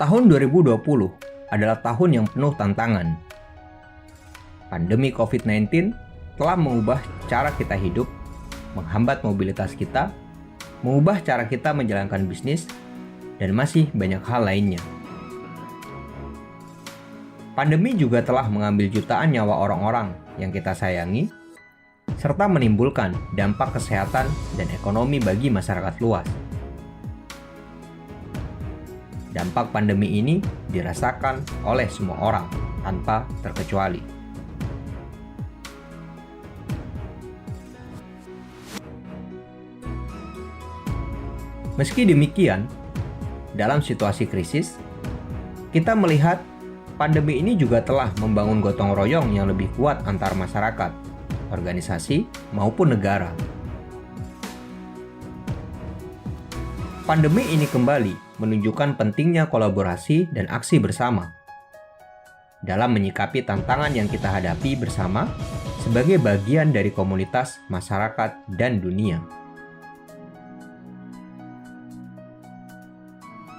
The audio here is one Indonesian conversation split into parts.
Tahun 2020 adalah tahun yang penuh tantangan. Pandemi COVID-19 telah mengubah cara kita hidup, menghambat mobilitas kita, mengubah cara kita menjalankan bisnis, dan masih banyak hal lainnya. Pandemi juga telah mengambil jutaan nyawa orang-orang yang kita sayangi, serta menimbulkan dampak kesehatan dan ekonomi bagi masyarakat luas. Dampak pandemi ini dirasakan oleh semua orang tanpa terkecuali. Meski demikian, dalam situasi krisis, kita melihat pandemi ini juga telah membangun gotong royong yang lebih kuat antar masyarakat, organisasi, maupun negara. Pandemi ini kembali menunjukkan pentingnya kolaborasi dan aksi bersama dalam menyikapi tantangan yang kita hadapi bersama sebagai bagian dari komunitas, masyarakat, dan dunia.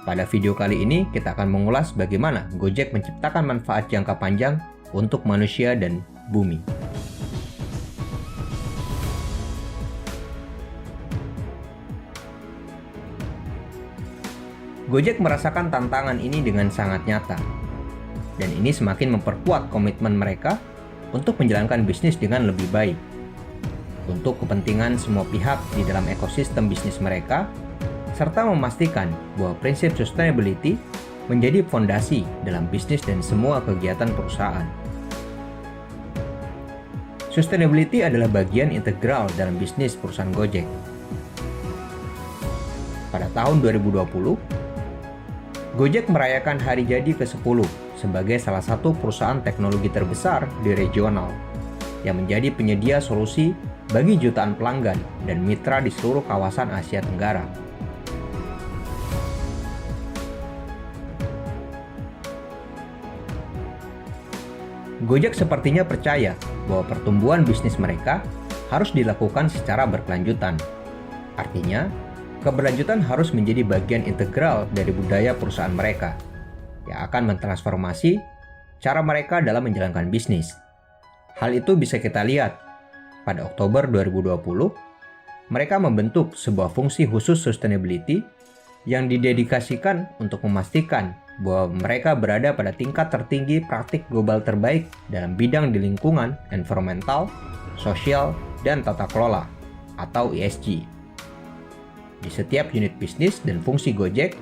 Pada video kali ini, kita akan mengulas bagaimana Gojek menciptakan manfaat jangka panjang untuk manusia dan bumi. Gojek merasakan tantangan ini dengan sangat nyata, dan ini semakin memperkuat komitmen mereka untuk menjalankan bisnis dengan lebih baik, untuk kepentingan semua pihak di dalam ekosistem bisnis mereka, serta memastikan bahwa prinsip sustainability menjadi fondasi dalam bisnis dan semua kegiatan perusahaan. Sustainability adalah bagian integral dalam bisnis perusahaan Gojek. Pada tahun 2020, Gojek merayakan hari jadi ke-10 sebagai salah satu perusahaan teknologi terbesar di regional yang menjadi penyedia solusi bagi jutaan pelanggan dan mitra di seluruh kawasan Asia Tenggara. Gojek sepertinya percaya bahwa pertumbuhan bisnis mereka harus dilakukan secara berkelanjutan. Artinya, keberlanjutan harus menjadi bagian integral dari budaya perusahaan mereka yang akan mentransformasi cara mereka dalam menjalankan bisnis. Hal itu bisa kita lihat pada Oktober 2020, mereka membentuk sebuah fungsi khusus sustainability yang didedikasikan untuk memastikan bahwa mereka berada pada tingkat tertinggi praktik global terbaik dalam bidang di lingkungan, environmental, sosial, dan tata kelola atau ESG. Di setiap unit bisnis dan fungsi Gojek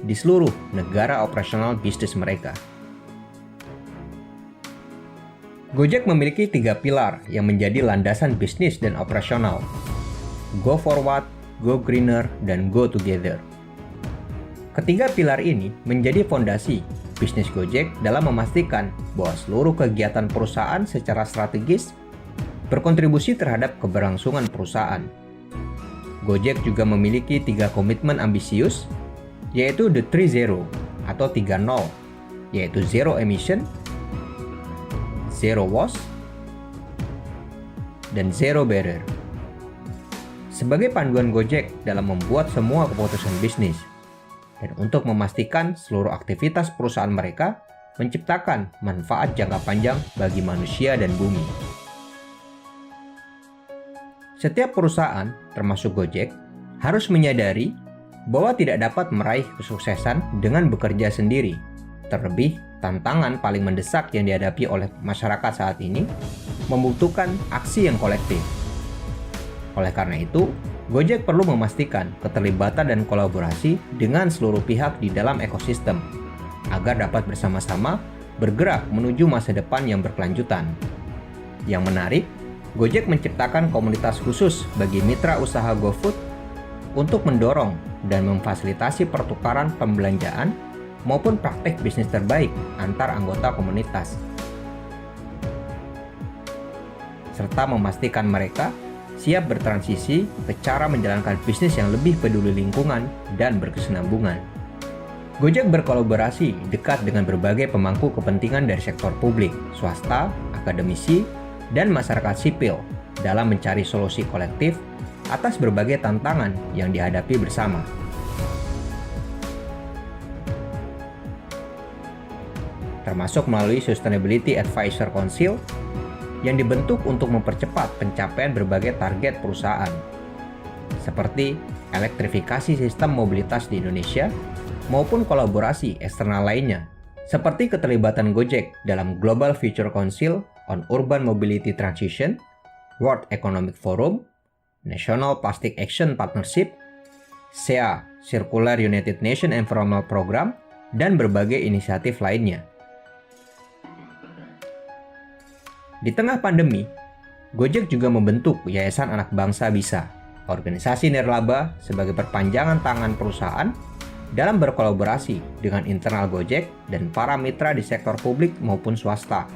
di seluruh negara operasional bisnis mereka. Gojek memiliki 3 pilar yang menjadi landasan bisnis dan operasional: Go Forward, Go Greener, dan Go Together. Ketiga pilar ini menjadi fondasi bisnis Gojek dalam memastikan bahwa seluruh kegiatan perusahaan secara strategis berkontribusi terhadap keberlangsungan perusahaan. Gojek juga memiliki 3 komitmen ambisius, yaitu The 3-0 atau 3-0, yaitu Zero Emission, Zero Waste, dan Zero Barrier. Sebagai panduan Gojek dalam membuat semua keputusan bisnis, dan untuk memastikan seluruh aktivitas perusahaan mereka menciptakan manfaat jangka panjang bagi manusia dan bumi. Setiap perusahaan, termasuk Gojek, harus menyadari bahwa tidak dapat meraih kesuksesan dengan bekerja sendiri. Terlebih, tantangan paling mendesak yang dihadapi oleh masyarakat saat ini membutuhkan aksi yang kolektif. Oleh karena itu, Gojek perlu memastikan keterlibatan dan kolaborasi dengan seluruh pihak di dalam ekosistem agar dapat bersama-sama bergerak menuju masa depan yang berkelanjutan. Yang menarik, Gojek menciptakan komunitas khusus bagi mitra usaha GoFood untuk mendorong dan memfasilitasi pertukaran pembelanjaan maupun praktik bisnis terbaik antar anggota komunitas, serta memastikan mereka siap bertransisi ke cara menjalankan bisnis yang lebih peduli lingkungan dan berkesinambungan. Gojek berkolaborasi dekat dengan berbagai pemangku kepentingan dari sektor publik, swasta, akademisi, dan masyarakat sipil dalam mencari solusi kolektif atas berbagai tantangan yang dihadapi bersama. termasuk melalui Sustainability Advisor Council yang dibentuk untuk mempercepat pencapaian berbagai target perusahaan, seperti elektrifikasi sistem mobilitas di Indonesia maupun kolaborasi eksternal lainnya, seperti keterlibatan Gojek dalam Global Future Council on Urban Mobility Transition, World Economic Forum, National Plastic Action Partnership, SEA Circular United Nations Environment Program, dan berbagai inisiatif lainnya. Di tengah pandemi, Gojek juga membentuk Yayasan Anak Bangsa Bisa, organisasi nirlaba sebagai perpanjangan tangan perusahaan dalam berkolaborasi dengan internal Gojek dan para mitra di sektor publik maupun swasta,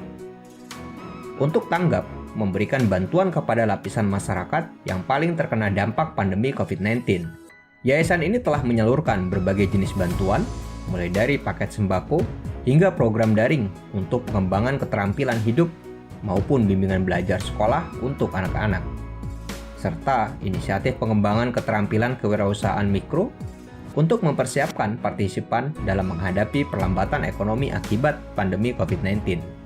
untuk tanggap memberikan bantuan kepada lapisan masyarakat yang paling terkena dampak pandemi COVID-19. Yayasan ini telah menyalurkan berbagai jenis bantuan, mulai dari paket sembako hingga program daring untuk pengembangan keterampilan hidup maupun bimbingan belajar sekolah untuk anak-anak, serta inisiatif pengembangan keterampilan kewirausahaan mikro untuk mempersiapkan partisipan dalam menghadapi perlambatan ekonomi akibat pandemi COVID-19.